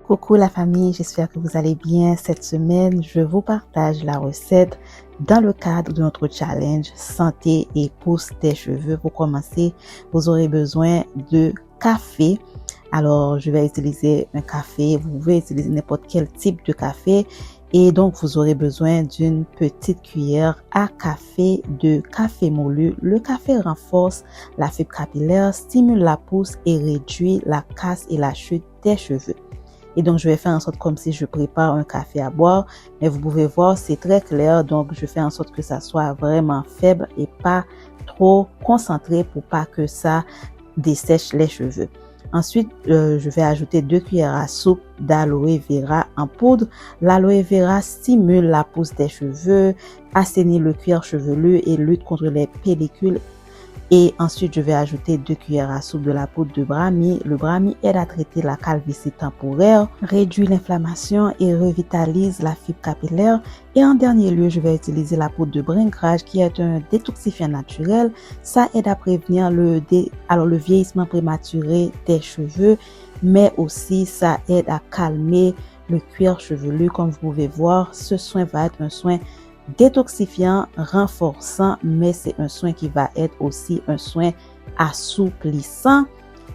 Coucou la famille, j'espère que vous allez bien. Cette semaine, je vous partage la recette dans le cadre de notre challenge santé et pousse tes cheveux. Pour commencer, vous aurez besoin de café. Alors, je vais utiliser un café. Vous pouvez utiliser n'importe quel type de café. Et donc, vous aurez besoin d'une petite cuillère à café de café moulu. Le café renforce la fibre capillaire, stimule la pousse et réduit la casse et la chute des cheveux. Et donc, je vais faire en sorte comme si je prépare un café à boire. Mais vous pouvez voir, c'est très clair. Donc, je fais en sorte que ça soit vraiment faible et pas trop concentré pour pas que ça dessèche les cheveux. Ensuite, je vais ajouter 2 cuillères à soupe d'aloe vera en poudre. L'aloe vera stimule la pousse des cheveux, assainit le cuir chevelu et lutte contre les pellicules. Et ensuite, je vais ajouter 2 cuillères à soupe de la poudre de brahmi. Le brahmi aide à traiter la calvitie temporaire, réduit l'inflammation et revitalise la fibre capillaire. Et en dernier lieu, je vais utiliser la poudre de bringrage qui est un détoxifiant naturel. Ça aide à prévenir le vieillissement prématuré des cheveux, mais aussi ça aide à calmer le cuir chevelu. Comme vous pouvez voir, ce soin va être un soin détoxifiant, renforçant, mais c'est un soin qui va être aussi un soin assouplissant.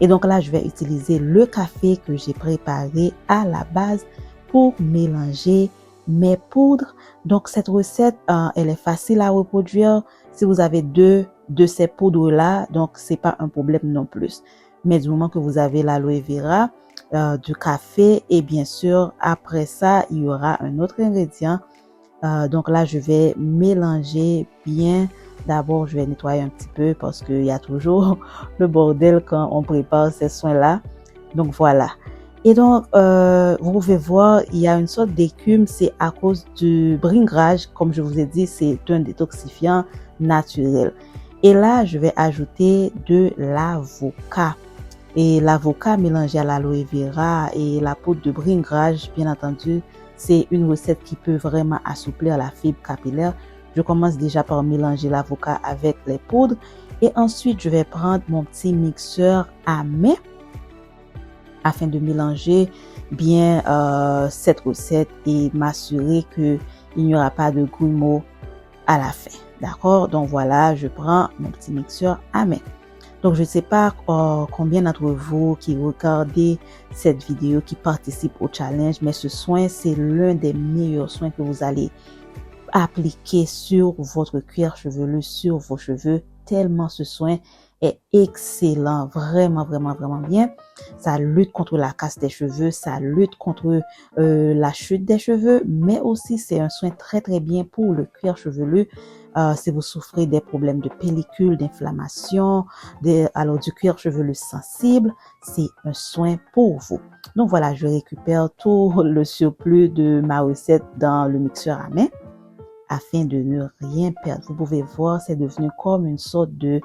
Et donc là, je vais utiliser le café que j'ai préparé à la base pour mélanger mes poudres. Donc cette recette, elle est facile à reproduire. Si vous avez deux de ces poudres-là, donc c'est pas un problème non plus. Mais du moment que vous avez l'aloe vera, du café et bien sûr, après ça, il y aura un autre ingrédient. Donc là, je vais mélanger bien. D'abord, je vais nettoyer un petit peu parce qu'il y a toujours le bordel quand on prépare ces soins-là. Donc voilà. Et donc, vous pouvez voir, il y a une sorte d'écume. C'est à cause du bringrage. Comme je vous ai dit, c'est un détoxifiant naturel. Et là, je vais ajouter de l'avocat. Et l'avocat mélangé à l'aloe vera et la poudre de bringrage, bien entendu, c'est une recette qui peut vraiment assouplir la fibre capillaire. Je commence déjà par mélanger l'avocat avec les poudres et ensuite je vais prendre mon petit mixeur à main afin de mélanger bien cette recette et m'assurer qu'il n'y aura pas de grumeaux à la fin. D'accord? Donc voilà, je prends mon petit mixeur à main. Donc, je ne sais pas combien d'entre vous qui regardez cette vidéo, qui participent au challenge, mais ce soin, c'est l'un des meilleurs soins que vous allez appliquer sur votre cuir chevelu, sur vos cheveux, tellement ce soin est excellent, vraiment, vraiment, vraiment bien. Ça lutte contre la casse des cheveux, ça lutte contre la chute des cheveux, mais aussi c'est un soin très, très bien pour le cuir chevelu. Si vous souffrez des problèmes de pellicule, d'inflammation, du cuir chevelu sensible, c'est un soin pour vous. Donc voilà, je récupère tout le surplus de ma recette dans le mixeur à main afin de ne rien perdre. Vous pouvez voir, c'est devenu comme une sorte de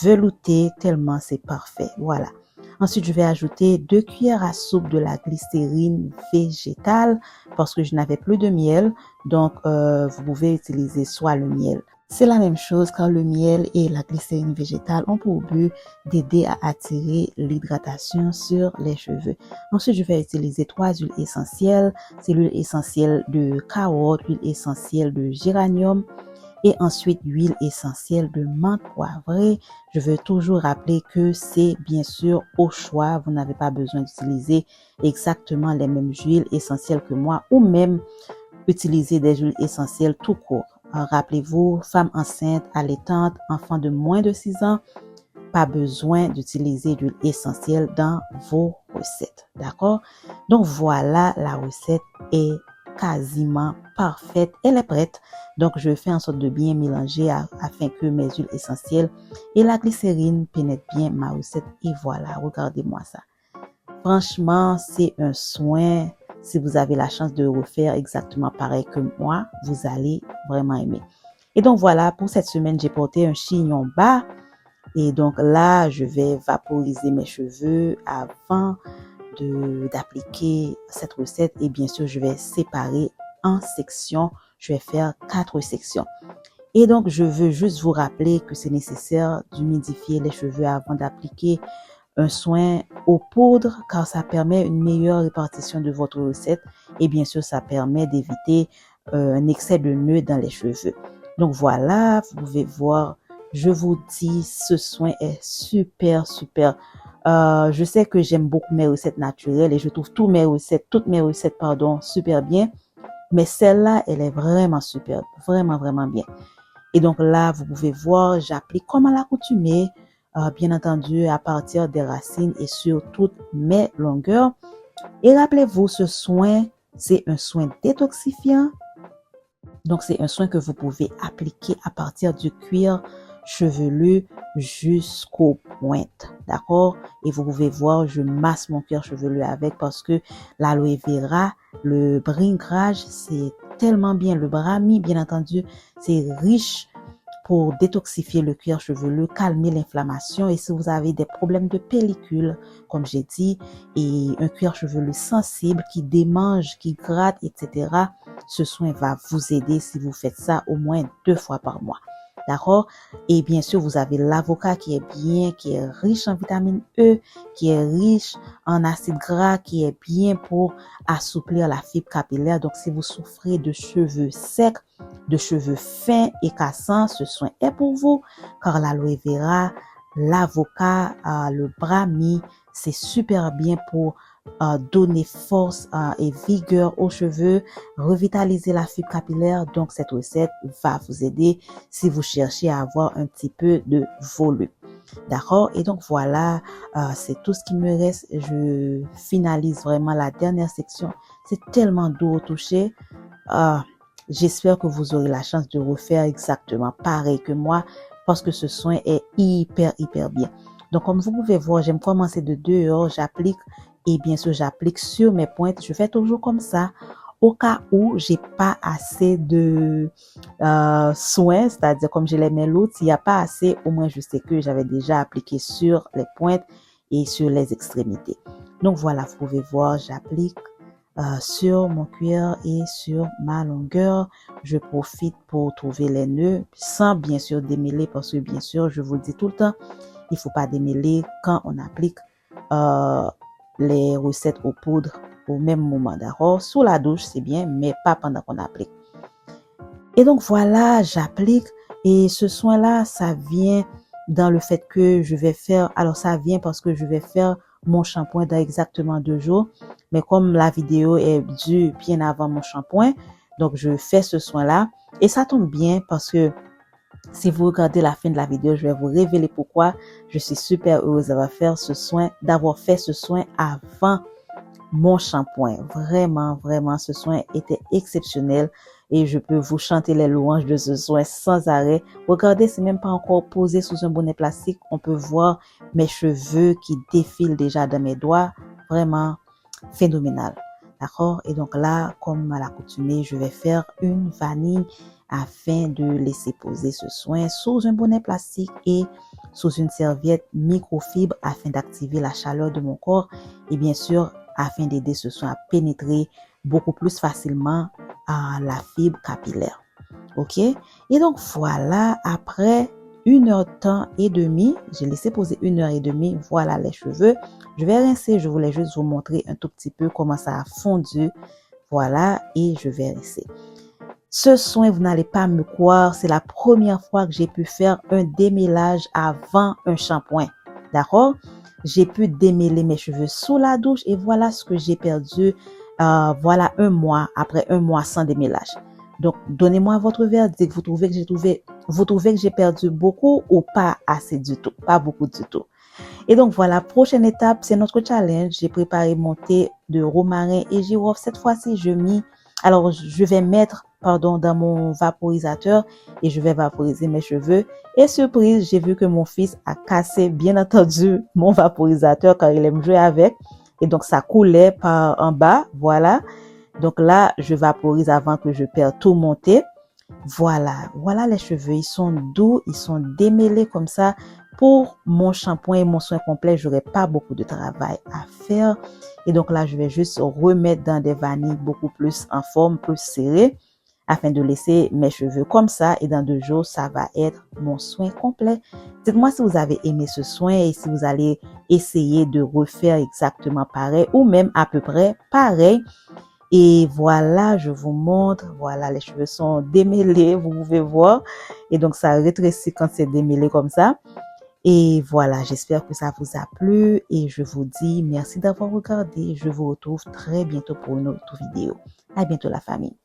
velouté tellement c'est parfait. Voilà. Ensuite, je vais ajouter 2 cuillères à soupe de la glycérine végétale parce que je n'avais plus de miel. Donc, vous pouvez utiliser soit le miel. C'est la même chose car le miel et la glycérine végétale ont pour but d'aider à attirer l'hydratation sur les cheveux. Ensuite, je vais utiliser 3 huiles essentielles. C'est l'huile essentielle de carotte, l'huile essentielle de géranium et ensuite l'huile essentielle de menthe poivrée. Je veux toujours rappeler que c'est bien sûr au choix. Vous n'avez pas besoin d'utiliser exactement les mêmes huiles essentielles que moi ou même utiliser des huiles essentielles tout court. Rappelez-vous, femme enceinte, allaitante, enfant de moins de 6 ans, pas besoin d'utiliser d'huile essentielle dans vos recettes. D'accord? Donc voilà, la recette est quasiment parfaite. Elle est prête. Donc je fais en sorte de bien mélanger afin que mes huiles essentielles et la glycérine pénètrent bien ma recette. Et voilà, regardez-moi ça. Franchement, c'est un soin. Si vous avez la chance de refaire exactement pareil que moi, vous allez vraiment aimer. Et donc voilà, pour cette semaine, j'ai porté un chignon bas. Et donc là, je vais vaporiser mes cheveux avant d'appliquer cette recette. Et bien sûr, je vais séparer en sections. Je vais faire 4 sections. Et donc, je veux juste vous rappeler que c'est nécessaire d'humidifier les cheveux avant d'appliquer un soin aux poudres car ça permet une meilleure répartition de votre recette et bien sûr, ça permet d'éviter un excès de nœuds dans les cheveux. Donc voilà, vous pouvez voir, je vous dis, ce soin est super, super. Je sais que j'aime beaucoup mes recettes naturelles et je trouve toutes mes recettes, super bien. Mais celle-là, elle est vraiment superbe, vraiment, vraiment bien. Et donc là, vous pouvez voir, j'applique comme à l'accoutumée, bien entendu, à partir des racines et sur toutes mes longueurs. Et rappelez-vous, ce soin, c'est un soin détoxifiant. Donc, c'est un soin que vous pouvez appliquer à partir du cuir chevelu jusqu'aux pointes. D'accord? Et vous pouvez voir, je masse mon cuir chevelu avec parce que l'aloe vera, le bringrage, c'est tellement bien. Le brahmi, bien entendu, c'est riche pour détoxifier le cuir chevelu, calmer l'inflammation et si vous avez des problèmes de pellicule, comme j'ai dit, et un cuir chevelu sensible qui démange, qui gratte, etc., ce soin va vous aider si vous faites ça au moins 2 fois par mois. D'accord? Et bien sûr, vous avez l'avocat qui est bien, qui est riche en vitamine E, qui est riche en acide gras, qui est bien pour assouplir la fibre capillaire. Donc, si vous souffrez de cheveux secs, de cheveux fins et cassants, ce soin est pour vous, car l'aloe vera, l'avocat, le brahmi, c'est super bien pour donner force et vigueur aux cheveux, revitaliser la fibre capillaire. Donc, cette recette va vous aider si vous cherchez à avoir un petit peu de volume. D'accord? Et donc, voilà, c'est tout ce qui me reste. Je finalise vraiment la dernière section. C'est tellement doux au toucher. J'espère que vous aurez la chance de refaire exactement pareil que moi parce que ce soin est hyper, hyper bien. Donc, comme vous pouvez voir, j'aime commencer de dehors, j'applique et bien sûr, j'applique sur mes pointes. Je fais toujours comme ça au cas où j'ai pas assez de soins, c'est-à-dire comme je les mets l'autre, s'il n'y a pas assez, au moins je sais que j'avais déjà appliqué sur les pointes et sur les extrémités. Donc voilà, vous pouvez voir, j'applique sur mon cuir et sur ma longueur. Je profite pour trouver les nœuds sans bien sûr démêler parce que bien sûr, je vous le dis tout le temps, il faut pas démêler quand on applique les recettes aux poudres au même moment, d'accord? Sous la douche, c'est bien, mais pas pendant qu'on applique. Et donc voilà, j'applique et ce soin-là, ça vient dans le fait que je vais faire, alors ça vient parce que je vais faire mon shampoing dans exactement 2 jours, mais comme la vidéo est due bien avant mon shampoing, donc je fais ce soin-là et ça tombe bien parce que si vous regardez la fin de la vidéo, je vais vous révéler pourquoi je suis super heureuse d'avoir fait ce soin avant mon shampoing. Vraiment, vraiment, ce soin était exceptionnel et je peux vous chanter les louanges de ce soin sans arrêt. Regardez, c'est même pas encore posé sous un bonnet plastique. On peut voir mes cheveux qui défilent déjà dans mes doigts. Vraiment phénoménal. D'accord? Et donc là, comme à l'accoutumée, je vais faire une vanille afin de laisser poser ce soin sous un bonnet plastique et sous une serviette microfibre afin d'activer la chaleur de mon corps et bien sûr afin d'aider ce soin à pénétrer beaucoup plus facilement à la fibre capillaire. Ok? Et donc voilà, après 1 heure j'ai laissé poser 1 heure et demie, voilà les cheveux. Je vais rincer, je voulais juste vous montrer un tout petit peu comment ça a fondu. Voilà, et je vais rincer. Ce soin, vous n'allez pas me croire, c'est la première fois que j'ai pu faire un démêlage avant un shampoing. D'accord? J'ai pu démêler mes cheveux sous la douche et voilà ce que j'ai perdu. Voilà 1 mois, après 1 mois sans démêlage. Donc, donnez-moi votre verdict. Vous trouvez que j'ai perdu beaucoup ou pas assez du tout? Pas beaucoup du tout. Et donc, voilà, prochaine étape, c'est notre challenge. J'ai préparé mon thé de romarin et girofle. Cette fois-ci, je vais mettre dans mon vaporisateur et je vais vaporiser mes cheveux. Et surprise, j'ai vu que mon fils a cassé, bien entendu, mon vaporisateur car il aime jouer avec. Et donc, ça coulait par en bas. Voilà. Donc là, je vaporise avant que je perde tout mon thé. Voilà les cheveux. Ils sont doux, ils sont démêlés comme ça. Pour mon shampoing et mon soin complet, j'aurai pas beaucoup de travail à faire. Et donc là, je vais juste remettre dans des vanilles beaucoup plus en forme, plus serrées. afin de laisser mes cheveux comme ça et dans 2 jours, ça va être mon soin complet. Dites-moi si vous avez aimé ce soin et si vous allez essayer de refaire exactement pareil ou même à peu près pareil. Et voilà, je vous montre, voilà, les cheveux sont démêlés, vous pouvez voir. Et donc, ça rétrécit quand c'est démêlé comme ça. Et voilà, j'espère que ça vous a plu et je vous dis merci d'avoir regardé. Je vous retrouve très bientôt pour une autre vidéo. À bientôt la famille.